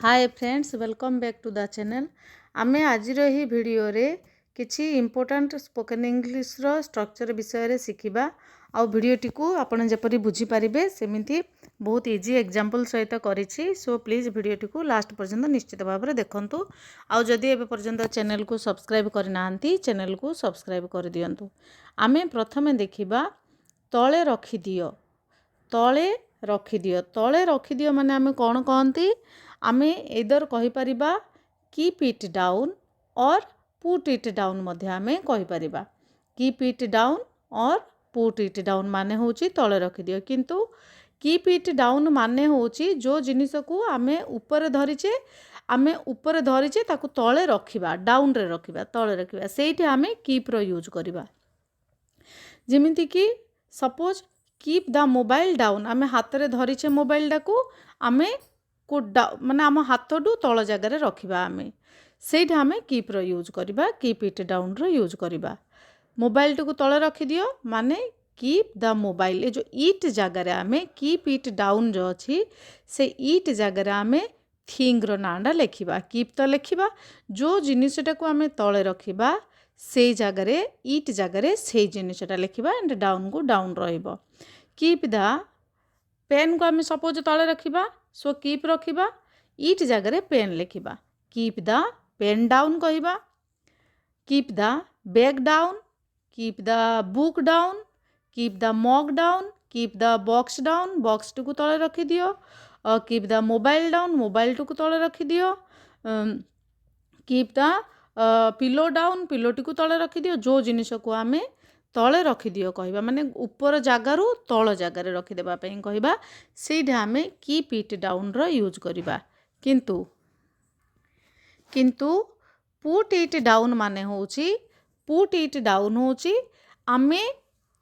Hi friends welcome back to the channel. आमे आज ही वीडियो रे किछि इंपोर्टेंट स्पोकन इंग्लिश रो स्ट्रक्चर विषय रे सिखिबा। आ वीडियो टी को आपण जेपरि बुझी परिबे सेमिति बहुत इजी एग्जांपल सहित करिछि। सो प्लीज वीडियो टी को लास्ट पर्यंत निश्चित भाव में देखंतु। आ जदि एबे पर्यंत चैनल को सब्सक्राइब करनांती चैनल को सब्सक्राइब कर दियंतु। आमे प्रथमे देखिबा तळे रखि दियो। तळे रखिदियो तळे रखिदियो माने आमे कौन कहती आमे एदर कहि परिबा कीप इट डाउन और पुट इट डाउन मध्य आमे कहि परिबा। कीप इट डाउन और पुट इट डाउन माने होची तळे रखिदियो, किंतु कीप इट डाउन माने होची जो जिनिस को आमे ऊपर धरिचे ताकू तळे रखिबा, डाउन रे रखिबा, तळे रखिबा, सेठी आमे कीप रो यूज करिबा। जेमिति कि suppose keep the mobile down, आमे हाथ रे धरिचे मोबाइल डाकू आमे को माने आम हाथटू तल जगार रखिबा, आमे सेठी आमे कीप रो यूज करिबा, कीप इट डाउन रो यूज करिबा। मोबाइल टू तले रखि दियो माने कीप द मोबाइल, ए जो इट जगार आमे कीप इट डाउन जो अछि से इट जगार आमे थिंग रो नांडा लेखिबा। कीप तो लेखिबा, जो जिनिसटा को आमे तले रखिबा से जगार इट जगार से जिनिसटा लेखिबा एंड डाउन को डाउन रहिबो। कीप द पेन को आमे सपोज तले रखिबा, सो कीप रखिबा, इट जगार पेन लेखिबा। कीप द पेन डाउन कहिबा। Keep the bag down, keep the book down, keep the mug down, keep the box down, box टू को तले रखि दियो। Keep the mobile down, mobile टू को तले रखि दियो। Keep the pillow down, pillow टी को तले रखि दियो। जो जिनिस को आमे तले रखि दियो कहिबा माने ऊपर जगारू तल जगार रखि देबा पई कहिबा, सेठा आमे कीप इट डाउन रो यूज करिबा। किंतु पुट इट डाउन माने होची, पुट इट डाउन होची आमे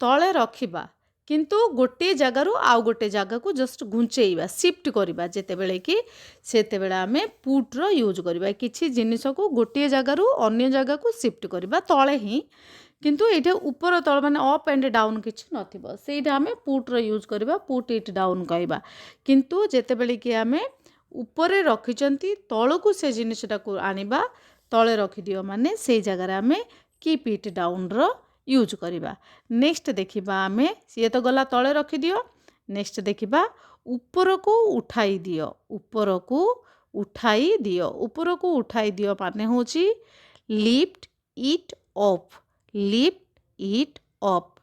तले रखिबा किंतु गोटे जगारू आउ गोटे जगह को जस्ट घुंचेइबा, शिफ्ट करिबा। जेते बेले कि सेते बेले आमे पुट रो यूज करिबा, किछि जिनिस को गोटे जगारू अन्य जगह को शिफ्ट करिबा तळे ही, किंतु एठे ऊपर तळ माने अप एंड डाउन किछि नथिबो, सेइठा आमे पुट रो यूज करिबा, पुट इट डाउन कहबा। किंतु जेते बेले कि आमे ऊपर रखिचंती तळकू से जिनिसटा को आनिबा, तळे रखि दियो माने सेई जगह रे आमे कीप इट डाउन रो यूज करिबा। नेक्स्ट देखिबा आमे सिए तो गला तळे रखि दियो। नेक्स्ट देखिबा ऊपर को उठाई दियो, ऊपर को उठाई दियो, ऊपर को उठाई दियो माने होची lift it up, lift it up,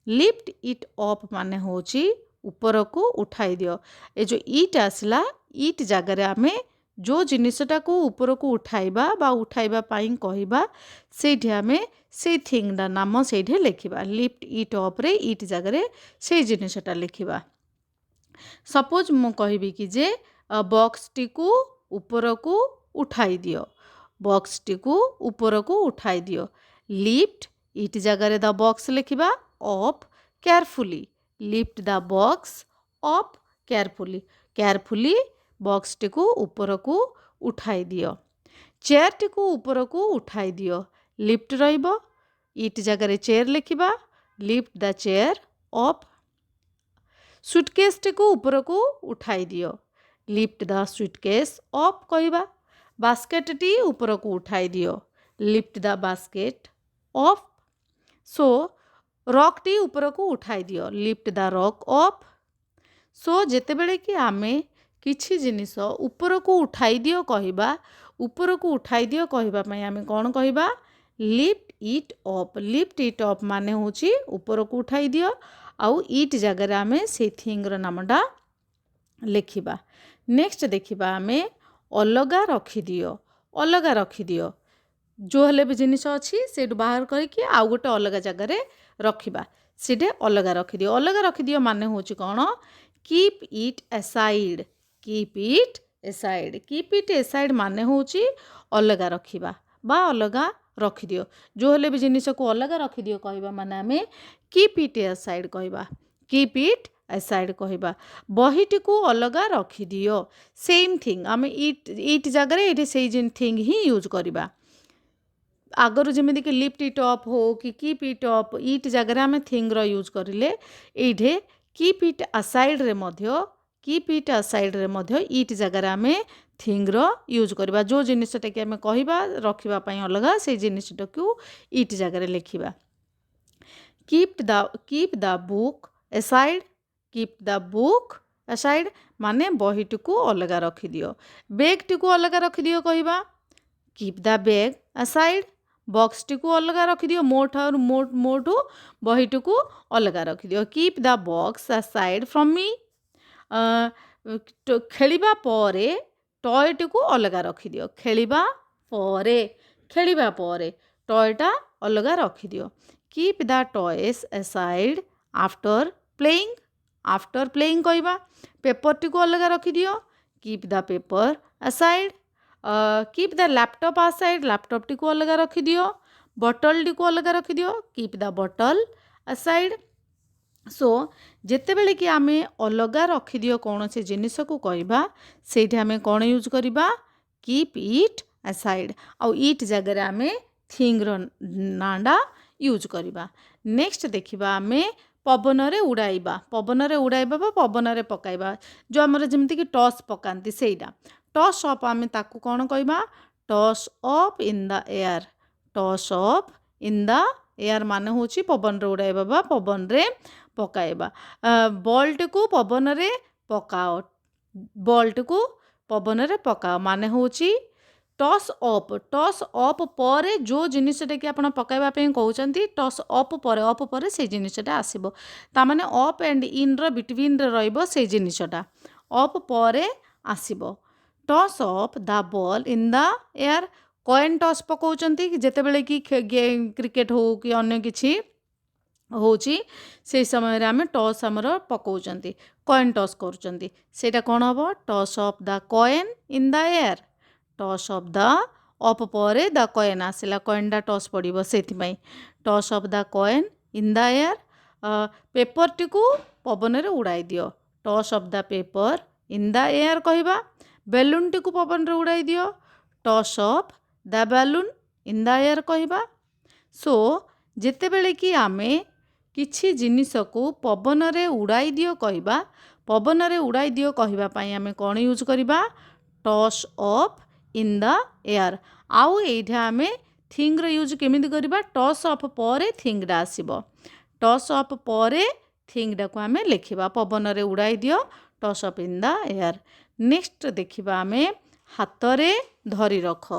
lift it up माने होची ऊपर को उठाई दियो। ए जो इट आसला इट जगार आमे जो जिनिसटा को ऊपर को उठाइबा बा उठाइबा पाई कहिबा, सेठी आमे से थिंग दा नाम सेठी लेखिबा। लिफ्ट इट अप रे इट जगार से जिनिसटा लेखिबा। सपोज मु कहिबी कि जे बॉक्स टी को ऊपर को उठाई दियो, बॉक्स टी को ऊपर को उठाई दियो। लिफ्ट इट जगार द बॉक्स लेखिबा up carefully, lift the box up carefully, carefully box टी को ऊपर को उठाई दियो। चेयर टी को ऊपर को उठाई दियो, लिफ्ट रहिबो, इट जगार चेयर लेखिबा, lift the chair up. Suitcase टी को ऊपर को उठाई दियो, लिफ्ट द सुटकेस अप कहिबा। बास्केट टी ऊपर को उठाई दियो, लिफ्ट द बास्केट अप। सो रॉक टी ऊपर को उठाई दियो, लिफ्ट द रॉक अप। सो जेते बेले कि आमे किछि जिनिस ऊपर को उठाई दियो कहिबा, ऊपर को उठाई दियो कहिबा पई आमे कोन कहिबा lift it up. Lift it up माने होची ऊपर को उठाई दियो, आउ इट जगार आमे से थिंग रो नामडा लेखिबा। नेक्स्ट देखिबा आमे अलगा रखि दियो, अलगा रखि दियो, जो हेले भी जिनिस अछि सेटु बाहर करके आउ गोटे अलगा जगार रखिबा, सेटे अलगा रखि दियो। अलगा रखि दियो माने होची कोन keep it aside, keep it aside, keep it aside माने होची अलगा रखिबा बा अलगा रखि दियो। जो हेले भी जिनिस को अलगा रखि दियो कहिबा माने आमे कीप इट असाइड कहिबा, कीप इट असाइड कहिबा। बहीटी को अलगा रखि दियो, सेम थिंग आमे इट जगार एठी सेई जिन थिंग ही यूज करिबा। आगर जमीन कि लिफ्ट इट अप हो कि कीप इट अप, इट जगार आमे थिंग रो यूज करिले, एठे कीप इट असाइड रे मध्य कीप इट असाइड रे मध्य इट जगह आम थिंग रो यूज करबा जो जिनिसटा कि आम कहबा रखिबा पई अलगा से जिनिसटा को इट जगह लिखिबा keep the book aside keep the book aside माने बहीटी को अलगा रखि दियो बैगटी को अलगा रखि दियो कहबा कीप द बैग असाइड बॉक्सटी को अलगा रखि दियो मोठू बहीटी को अलगा रखि दियो keep the box aside from me खेलिबा परे टॉयटी को अलगा रखि दियो खेलिबा परे टॉयटा अलगा रखि दियो keep the toys aside after playing कहबा पेपरटी को अलगा रखि दियो keep the paper aside keep the laptop aside laptop T को अलगा रखि दियो बॉटल टी को अलगा रखि दियो कीप द बॉटल असाइड सो जेतेबेले कि आमे अलगा रखि दियो कौन से जिनिस को कहबा सेठी आमे कौन यूज करबा कीप इट असाइड आउ इट जगह आमे थिंग रो नाडा यूज करबा नेक्स्ट देखिबा आमे पवन रे उड़ाइबा बा पवन रे पकाइबा जो हमर जेमति कि टॉस पकांती सेइडा टॉस अप आमे ताकू कौन कहबा toss up in the air toss up in the air माने होची पवन रे उड़ाइबा बा पवन रे पकाइबा बॉल्ट को पवन रे पकाओ बॉल्ट को पवन रे पकाओ माने होची टॉस अप परे जो जिनिसटा कि आपण पकाइबा पे कहउचंती टॉस अप परे से जिनिसटा आसीबो ता माने अप एंड इन रो बिटवीन रे रहइबो से जिनिसटा अप परे आसीबो toss up the ball in the air coin toss पकाउचंती जेतेबेले कि क्रिकेट हो कि अन्य किछि होची से समय रे आमे टॉस हमर पकाउचंती कॉइन टॉस करूचंती सेटा कोन हबो toss up the coin in the air toss up the up परे द कॉइन आसिला कॉइनटा टॉस पड़िबो सेथिमाई toss up the coin in the air paper टी को पवन रे उड़ाई दियो toss up the paper in the air कहबा बेलून टी को पवन रे उड़ाई दियो toss up the balloon in the air कहबा सो जेतेबेले कि आमे किछि जिनिस को पवन रे उड़ाई दियो कहबा पवन रे उड़ाई दियो कहबा पई आमे कोन यूज करबा toss up in the air आउ एठा आमे थिंग रो यूज केमिति करबा टॉस अप परे थिंगडा आसीबो टॉस अप परे थिंगडा को आमे लिखिबा पवन रे उड़ाई दियो toss up in the air next देखिबा आमे हातरे धरी रख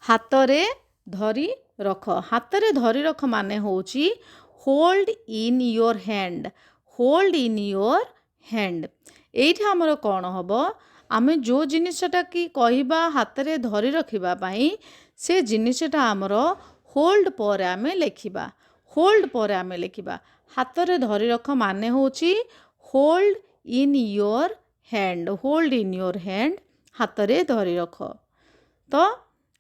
हातरे धरी रख माने होची होल्ड इन योर हैंड एइठा हमर कोन हबो आमे जो जिनिसटा कि कहबा हाथ रे धरी रखिबा पई से जिनिसटा हमर होल्ड पर आमे लिखिबा हाथ रे धरी रख माने होची होल्ड इन योर हैंड हाथ रे धरी रख तो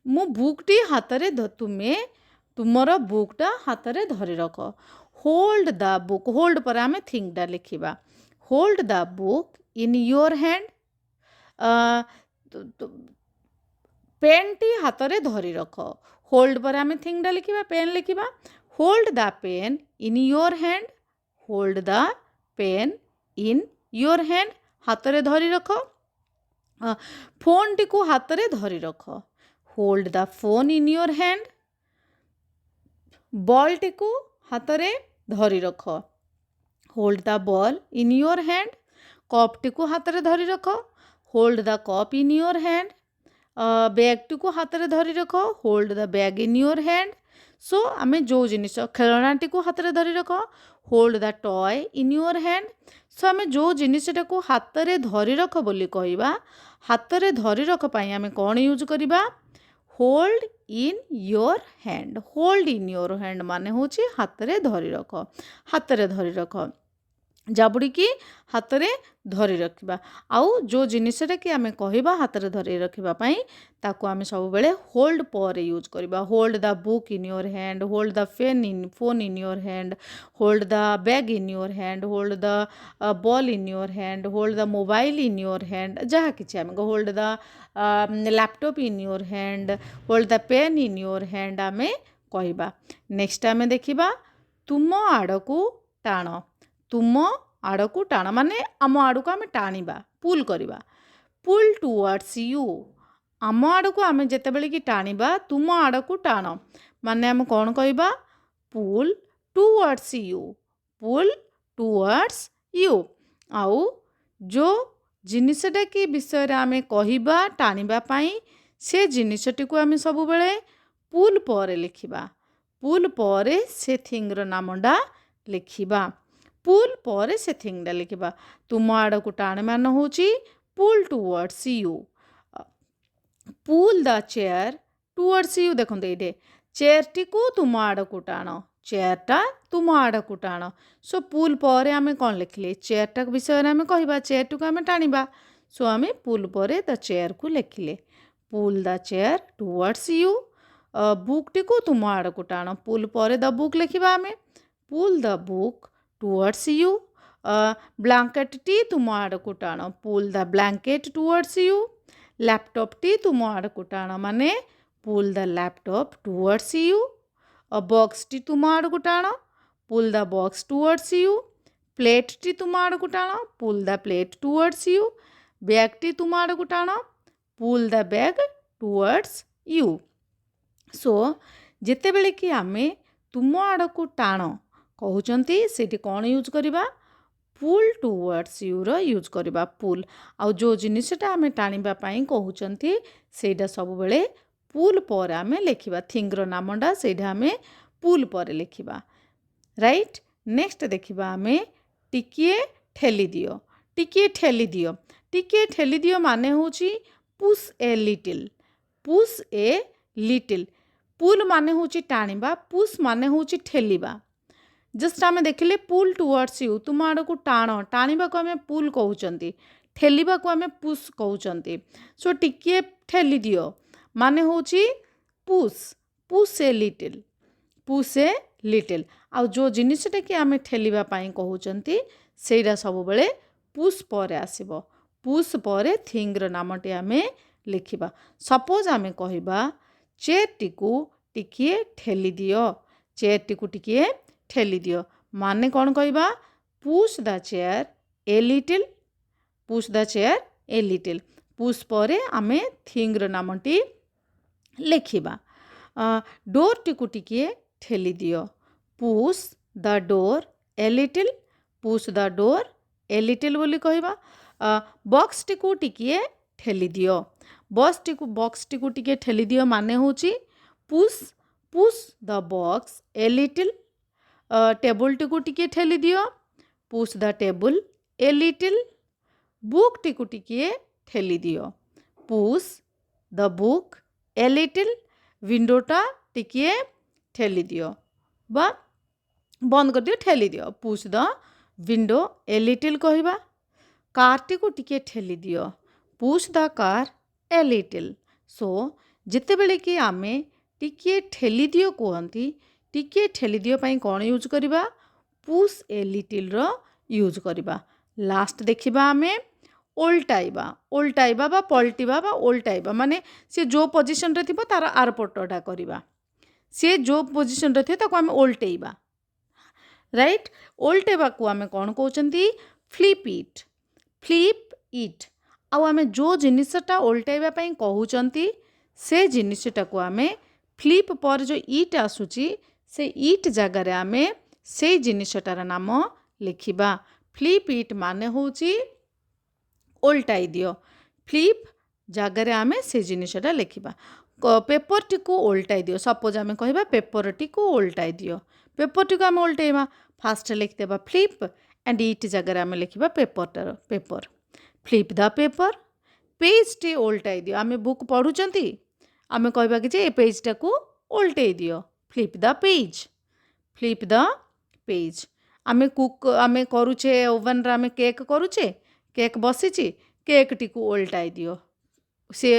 मु बुकटी हाथ रे तुमर बुकटा हाथ रे धरी रख होल्ड द बुक होल्ड पर आमे थिंगटा लिखिबा hold the book in your hand pen टी हाथ रे धरी रख होल्ड पर आमे थिंगटा लिखिबा पेन लिखिबा hold the pen in your hand हाथ रे धरी रख फोन टी को हाथ रे धरी रख hold the phone in your hand ball T को हाथ रे धरी रख hold the ball in your hand cup T को हाथ रे धरी रख hold the cup in your hand bag T को हाथ रे धरी रख hold the bag in your hand so आमे जो जिनिस खेलना टी को हाथ रे धरी रख hold the toy in your hand so आमे जो जिनिसटा को हाथ रे धरी रख बोली कहबा हाथ रे धरी रख पई आमे कोन यूज करबा होल्ड इन योर हैंड माने होची हाथ रे धरी रख जाबुड़ी की हाथ रे धरी रखिबा आउ जो जिनिसटा कि आमे कहबा हाथ रे धरी रखिबा पई ताको आमे सब बेले होल्ड पर यूज करबा hold the book in your hand hold the phone in your hand hold the bag in your hand hold the ball in your hand hold the mobile in your hand जहा किछि आमे hold the laptop in your hand hold the pen in your hand आमे कहबा next आमे देखिबा तुम आड़ को टाण तुम आड़कू टाण माने आम आड़कू आम टाणिबा पुल करवा पुल टुवर्ड्स यू आम आड़कू आम जितेबले कि टाणिबा तुम आड़कू टाण माने आम कौन कहबा pull towards you pull towards you आउ जो जिनिसटा कि विषय आम कहबा टाणिबा पाई से जिनिसटी को आम सब बेले पुल पर लिखिबा पुल पर से थिंगर नामटा लिखिबा पुल पर से थिंगटा लिखिबा तुम आड़कू टाण मान होची pull towards you pull the chair towards you देखो ये चेयर टी को तुम आड़कू टाण चेयरटा तुम आड़कू टाण सो पुल पर आम कौन लिखले चेयरटा विषय आम कहबा चेयर टी को आम टाणिबा सो आम पुल पर द चेयर को लिखिले pull the chair towards you book टी को तुम आड़कू टाण पुल पर द बुक लिखिबा आम pull the book towards you blanket टी तुम आड़कू टाण pull the blanket towards you laptop टी तुम आड़कू टाण माने pull the laptop towards you box टी तुम आड़कू टाण pull the box towards you plate टी तुम आड़कू टाण pull the plate towards you bag टी तुम आड़कू टाण pull the bag towards you सो जिते बेले कि आमे तुम आड़कू टाण कहउचंती सेठी कौन यूज करबा पुल टुवर्ड्स यू रो यूज करबा पुल आउ जो जिनिसटा आमे टाणिबा पाई कहउचंती सेटा सब बेले पुल पर आमे लिखिबा थिंगर नामटा सेटा आमे पुल पर लिखिबा राइट नेक्स्ट देखिबा आमे टिकिए ठेली दियो टिकिए ठेली दियो टिकिए ठेली दियो माने होची पुश ए लिटिल पुल माने होची टाणिबा पुश माने होची ठेलिबा जस्ट आम देखिले पुल टुवर्ड्स यू तुम आड़कू टाण टाणिबा को आम पुल कहउचंती ठेलिबा को आम पुश कहउचंती सो टिकिए ठेली दियो माने होची पुश ए लिटिल आउ जो जिनिसटा कि आम ठेलिबा पाई कहउचंती सेटा सब बेले पुश पर आसीबो पुश पर थिंगर नामटी आम लिखिबा सपोज आम कहबा चेयर टी को टिकिए ठेली दियो चेयर टी को टिकिए ठेली दियो माने कौन कहबा push the chair a little push the chair a little push पर आमे थिंगर नामटी लिखिबा डोर टी को टिकिए ठेली दियो push the door a little push the door a little बोली कहबा बॉक्स टी को टिकिए ठेली दियो बॉक्स टी को टिकिए ठेली दियो माने होची push the box a little table टी को टिकिए ठेली दियो push the table a little book टी को टिकिए ठेली दियो push the book a little विंडोटा टिकिए ठेली दियो बा बंद कर दियो ठेली दियो push the window a little कहबा कार टी को टिकिए ठेली दियो push the car a little सो जिते बेले कि आमे टिकिए ठेली दियो कहंती टिकिए ठेली दियो पाई कौन यूज करबा पुश ए लिटिल रो यूज करबा लास्ट देखिबा आमे ओल्टाइबा बा पलटिबा बा ओल्टाइबा माने से जो पोजीशन रे थिबो तार आर पटटा करबा से जो पोजीशन रे थे ताको आमे ओल्टेइबा राइट ओल्टेबा को आमे कौन कहउचंती फ्लिप इट आउ आमे जो जिनिसटा ओल्टाइबा पाई कहउचंती से जिनिसटा को आमे फ्लिप पर जो इट आसुची से इट जगार आमे से जिनिसटार नाम लिखिबा फ्लिप इट माने होची ओल्टाई दियो फ्लिप जगार आमे से जिनिसटा लिखिबा पेपर टी को ओल्टाई दियो सपोज आमे कहबा पेपर टी को ओल्टाई दियो पेपर टी को आमे ओल्टाइबा फास्ट लिख देबा फ्लिप एंड इट जगार आमे लिखिबा paper flip the paper page टी ओल्टाई दियो आमे बुक पढुचंती आमे कहबा कि जे ए पेजटा को ओल्टाई दियो फ्लिप द पेज आमे करूचे ओवन रे आमे केक करूचे केक बसीची केक टी को ओल्टाई दियो से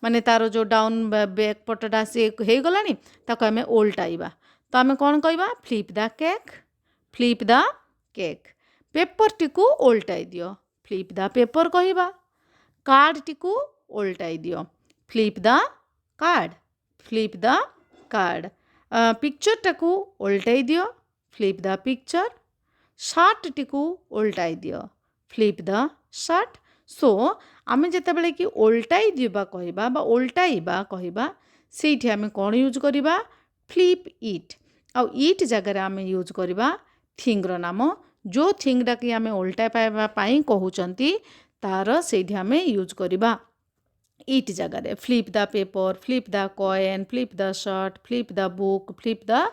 माने तारो जो डाउन बैक पटटा से हे गलानी ताको आमे ओल्टाइबा तो आमे कौन कहबा फ्लिप द केक पेपर टी को ओल्टाई दियो फ्लिप द पेपर कहबा कार्ड टी को ओल्टाई दियो फ्लिप द कार्ड पिक्चर टाकू ओल्टाई दियो फ्लिप द पिक्चर ସାର୍ଟଟି को ओल्टाई दियो फ्लिप द सार्ट सो आमे जेतेबेले कि ओल्टाई दिबा कहबा बा ओल्टाइबा कहबा सेठी आमे कोन यूज करिबा फ्लिप इट आ इट जगह रे आमे यूज करिबा थिंग रो नाम जो थिंग डा कि आमे ओल्टाई पाइबा पई कहउचंती तार सेठी आमे यूज करिबा इट जगह रे flip the paper flip the coin flip the shirt flip the book flip the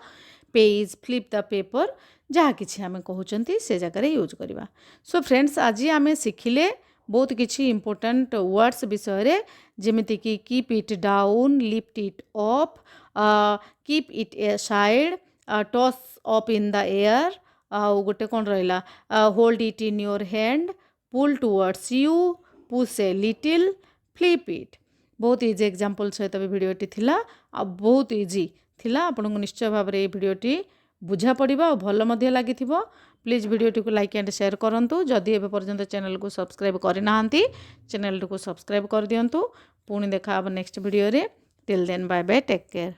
page flip the paper जहाँ किसी आम कहते से जगह यूज करवा सो फ्रेंड्स आज आम शिखिले बहुत किसी इम्पोर्टेंट वर्ड्स विषय जमीती कि keep it down lift it up keep it aside toss up in the air गोटे कौन रहा hold it in your hand pull towards you push a little flip it बहुत इजी एग्जांपल सहित भी भिडियोटी थिला आ बहुत इजी थिला आपनको निश्चय भाव में भिडियोटी बुझा पड़ा और भल लगी प्लीज भिडियोटी को लाइक एंड शेयर करूँ जदि एवं पर्यंत चैनल को सब्सक्राइब करना चैनल को सब्सक्राइब कर दिंतु पुणी देखा next video till then bye bye take care.